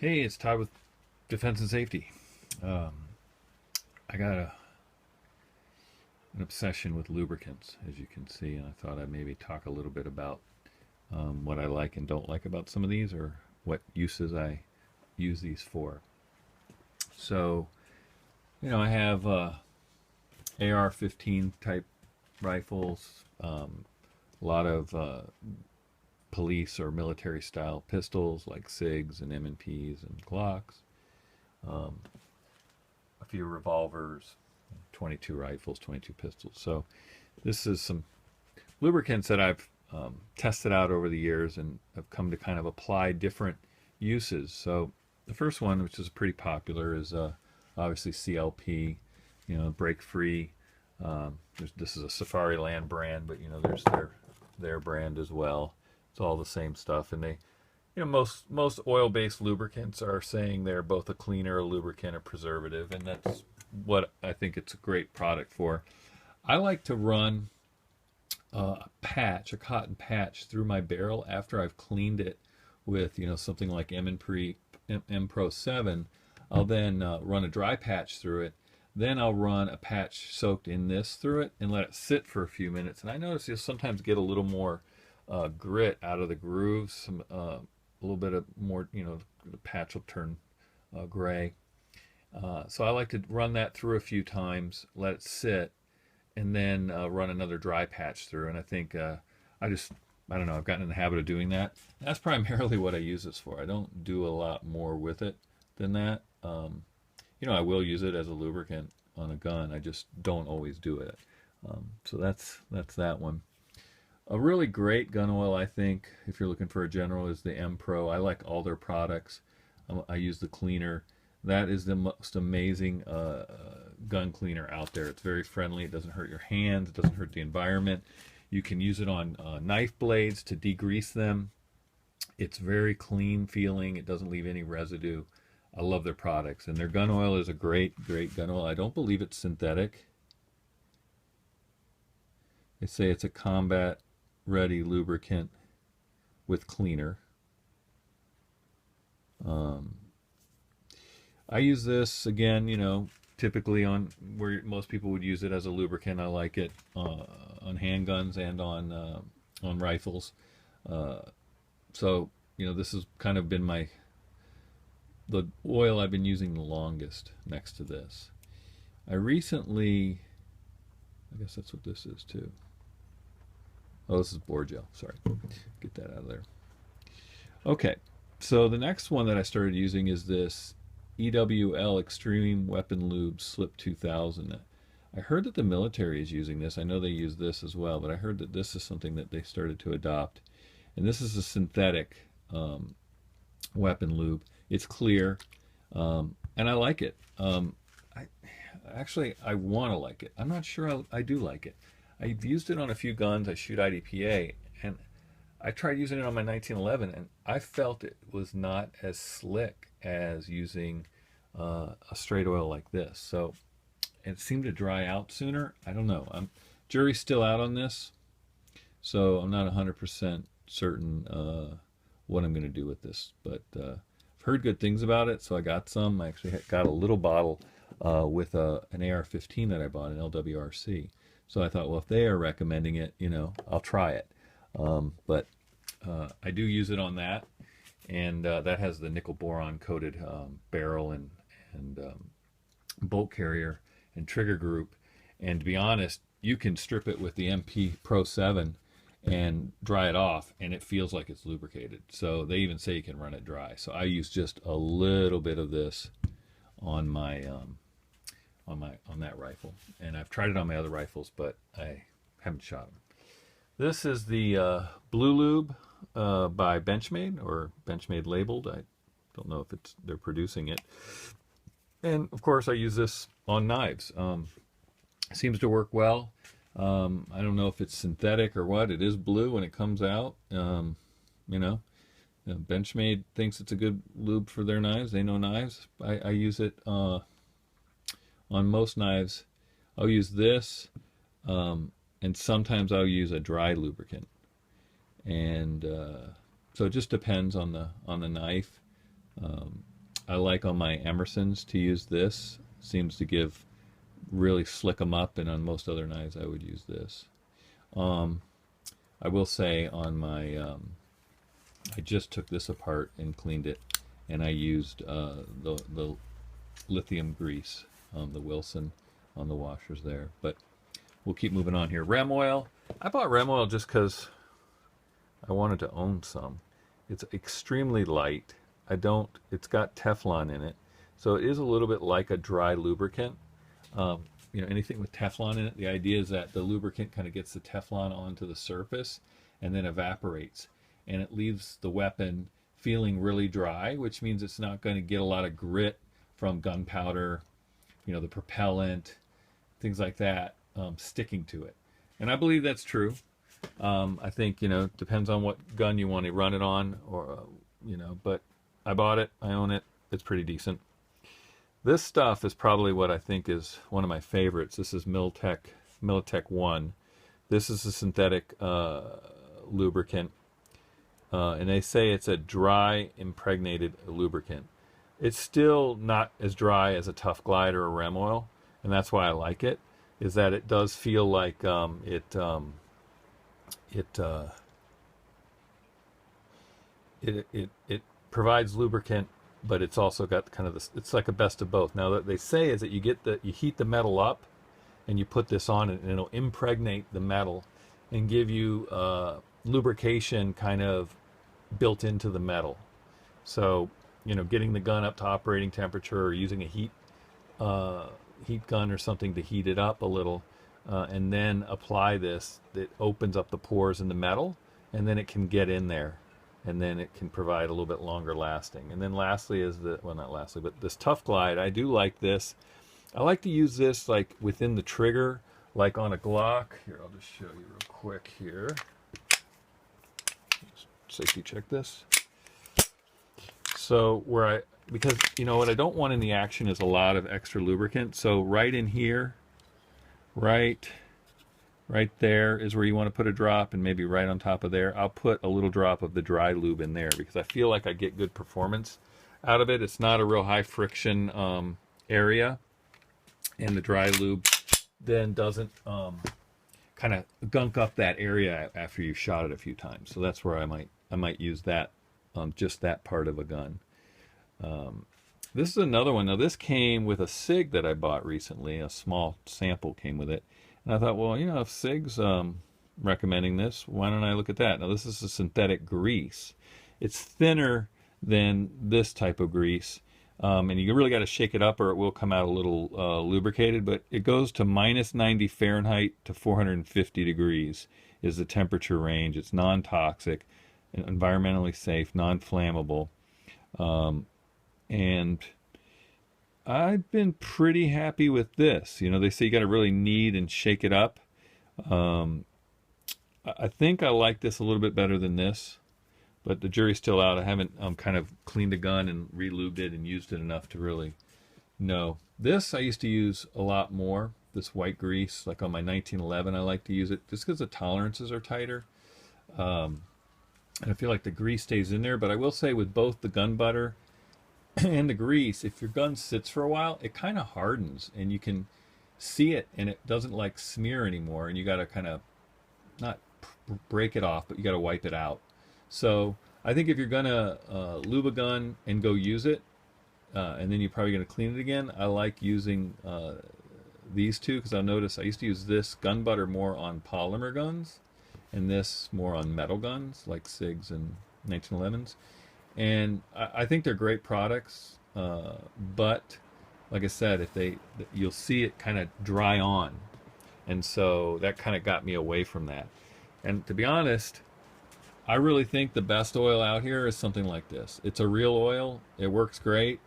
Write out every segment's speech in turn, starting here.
Hey, it's Todd with Defense and Safety. Um, I got an obsession with lubricants, as you can see, and I thought I'd maybe talk a little bit about what I like and don't like about some of these, or what uses I use these for. So, I have AR-15 type rifles, a lot of police or military style pistols like SIGs and M&Ps and Glocks. Um, a few revolvers, 22 rifles, 22 pistols. So this is some lubricants that I've tested out over the years and have come to kind of apply different uses. So the first one, which is pretty popular, is obviously CLP, break free. This is a Safari Land brand, but there's their brand as well. It's all the same stuff, and they most oil-based lubricants are saying they're both a cleaner, a lubricant, a preservative, and that's what I think it's a great product for. I like to run a cotton patch through my barrel after I've cleaned it with something like M Pro 7. I'll then run a dry patch through it. Then I'll run a patch soaked in this through it and let it sit for a few minutes. And I notice you'll sometimes get a little more grit out of the grooves, a little bit of more, the patch will turn gray. So I like to run that through a few times, let it sit, and then run another dry patch through. And I think I don't know, I've gotten in the habit of doing that. That's primarily what I use this for. I don't do a lot more with it than that. I will use it as a lubricant on a gun. I just don't always do it. So that's that one. A really great gun oil, I think, if you're looking for a general, is the M Pro. I like all their products. I use the cleaner. That is the most amazing gun cleaner out there. It's very friendly. It doesn't hurt your hands. It doesn't hurt the environment. You can use it on knife blades to degrease them. It's very clean feeling. It doesn't leave any residue. I love their products. And their gun oil is a great gun oil. I don't believe it's synthetic. They say it's a combat ready lubricant with cleaner. I use this again, typically on where most people would use it as a lubricant. I like it on handguns and on rifles. So this has kind of been the oil I've been using the longest next to this. I guess that's what this is too. Oh, this is bore gel. Sorry. Get that out of there. Okay. So the next one that I started using is this EWL Extreme Weapon Lube Slip 2000. I heard that the military is using this. I know they use this as well, but I heard that this is something that they started to adopt. And this is a synthetic weapon lube. It's clear, and I like it. I want to like it. I'm not sure I do like it. I've used it on a few guns. I shoot IDPA, and I tried using it on my 1911, and I felt it was not as slick as using a straight oil like this. So it seemed to dry out sooner. I don't know. Jury's still out on this, so I'm not 100% certain what I'm going to do with this. But I've heard good things about it, so I got some. I actually got a little bottle with an AR-15 that I bought, an LWRC. So I thought, well, if they are recommending it, I'll try it. But I do use it on that, and that has the nickel boron coated barrel and bolt carrier and trigger group. And to be honest, you can strip it with the MP Pro 7 and dry it off, and it feels like it's lubricated. So they even say you can run it dry. So I use just a little bit of this on my on that rifle, and I've tried it on my other rifles, but I haven't shot them. This is the Blue Lube by Benchmade, or Benchmade labeled. I don't know if they're producing it. And of course, I use this on knives. Seems to work well. I don't know if it's synthetic or what. It is blue when it comes out. Benchmade thinks it's a good lube for their knives. They know knives. I use it on most knives. I'll use this, and sometimes I'll use a dry lubricant. And so it just depends on the knife. I like on my Emersons to use this. Seems to give really slick them up, and on most other knives I would use this. Um, I will say on my, I just took this apart and cleaned it, and I used the lithium grease, the Wilson on the washers there. But we'll keep moving on here. Rem oil. I bought Rem oil just because I wanted to own some. It's extremely light. It's got Teflon in it, so it is a little bit like a dry lubricant. Anything with Teflon in it, the idea is that the lubricant kind of gets the Teflon onto the surface and then evaporates, and it leaves the weapon feeling really dry, which means it's not going to get a lot of grit from gunpowder, the propellant, things like that, sticking to it. And I believe that's true. I think, depends on what gun you want to run it on, or, but I bought it, I own it, it's pretty decent. This stuff is probably what I think is one of my favorites. This is Militech 1. This is a synthetic lubricant, and they say it's a dry impregnated lubricant. It's still not as dry as a Tough Glide or a Rem oil, and that's why I like it, is that it does feel like it provides lubricant, but it's also got kind of this, it's like a best of both. Now, what they say is that you heat the metal up and you put this on it, and it'll impregnate the metal and give you lubrication kind of built into the metal. So, getting the gun up to operating temperature, or using a heat gun or something to heat it up a little, and then apply this, it opens up the pores in the metal, and then it can get in there, and then it can provide a little bit longer lasting. And then lastly is not lastly, but this Tough Glide. I do like this. I like to use this like within the trigger, like on a Glock. Here, I'll just show you real quick here. Safety check this. So because what I don't want in the action is a lot of extra lubricant. So right in here, right there is where you want to put a drop, and maybe right on top of there, I'll put a little drop of the dry lube in there, because I feel like I get good performance out of it. It's not a real high friction area, and the dry lube then doesn't kind of gunk up that area after you've shot it a few times. So that's where I might use that on just that part of a gun. This is another one. Now, this came with a SIG that I bought recently. A small sample came with it. And I thought, well, if SIG's recommending this, why don't I look at that? Now, this is a synthetic grease. It's thinner than this type of grease. And you really got to shake it up, or it will come out a little lubricated. But it goes to minus 90 Fahrenheit to 450 degrees is the temperature range. It's non-toxic, environmentally safe, non-flammable. And I've been pretty happy with this. They say you got to really knead and shake it up. I think I like this a little bit better than this, but the jury's still out. I haven't kind of cleaned a gun and re-lubed it and used it enough to really know. This I used to use a lot more, this white grease. Like on my 1911, I like to use it just because the tolerances are tighter. And I feel like the grease stays in there. But I will say, with both the gun butter and the grease, if your gun sits for a while, it kind of hardens, and you can see it, and it doesn't like smear anymore, and you got to kind of not break it off, but you got to wipe it out. So I think if you're gonna lube a gun and go use it, and then you're probably gonna clean it again, I like using these two, because I'll notice I used to use this gun butter more on polymer guns, and this more on metal guns like SIGs and 1911s. And I think they're great products, but like I said, you'll see it kind of dry on, and so that kind of got me away from that. And to be honest, I really think the best oil out here is something like this. It's a real oil. It works great,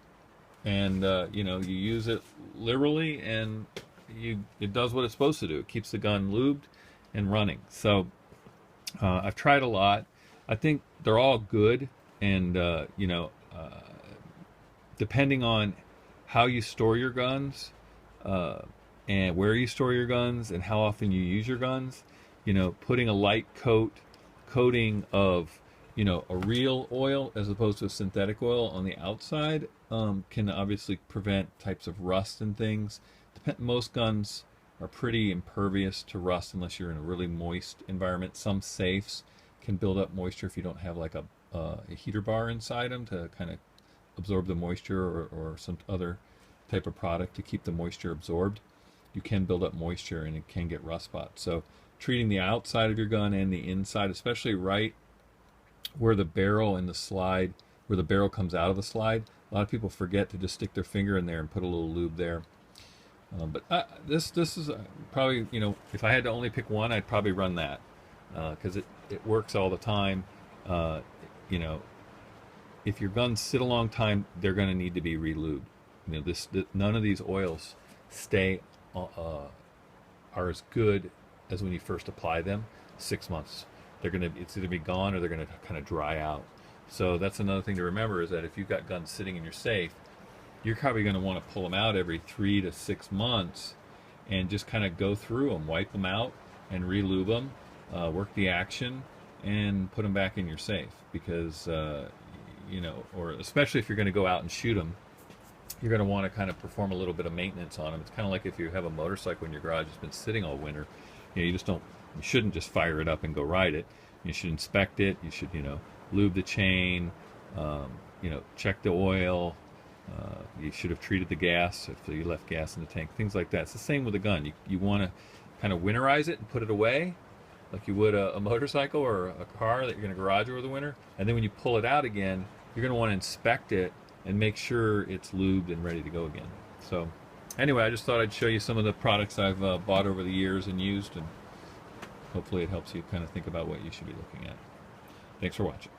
and you use it liberally, and it does what it's supposed to do. It keeps the gun lubed and running. So I've tried a lot. I think they're all good. And, depending on how you store your guns, and where you store your guns, and how often you use your guns, putting a light coating of you know, a real oil as opposed to a synthetic oil on the outside can obviously prevent types of rust and things. Most guns are pretty impervious to rust unless you're in a really moist environment. Some safes can build up moisture if you don't have like a heater bar inside them to kind of absorb the moisture, or some other type of product to keep the moisture absorbed. You can build up moisture and it can get rust spots. So treating the outside of your gun and the inside, especially right where the barrel and the slide, where the barrel comes out of the slide, a lot of people forget to just stick their finger in there and put a little lube there. This is probably, you know, if I had to only pick one, I'd probably run that because it works all the time. You know, if your guns sit a long time, they're going to need to be re-lubed. You know, none of these oils stay are as good as when you first apply them. 6 months, it's either be gone or they're gonna kind of dry out. So that's another thing to remember, is that if you've got guns sitting in your safe, you're probably going to want to pull them out every 3 to 6 months and just kind of go through them, wipe them out, and re-lube them, work the action, and put them back in your safe. Because you know, or especially if you're going to go out and shoot them, you're going to want to kind of perform a little bit of maintenance on them. It's kind of like if you have a motorcycle in your garage that's been sitting all winter. You know, you shouldn't just fire it up and go ride it. You should inspect it. You should, you know, lube the chain. You know, check the oil. You should have treated the gas if you left gas in the tank. Things like that. It's the same with a gun. You want to kind of winterize it and put it away, like you would a motorcycle or a car that you're going to garage over the winter. And then when you pull it out again, you're going to want to inspect it and make sure it's lubed and ready to go again. So anyway, I just thought I'd show you some of the products I've bought over the years and used, and hopefully it helps you kind of think about what you should be looking at. Thanks for watching.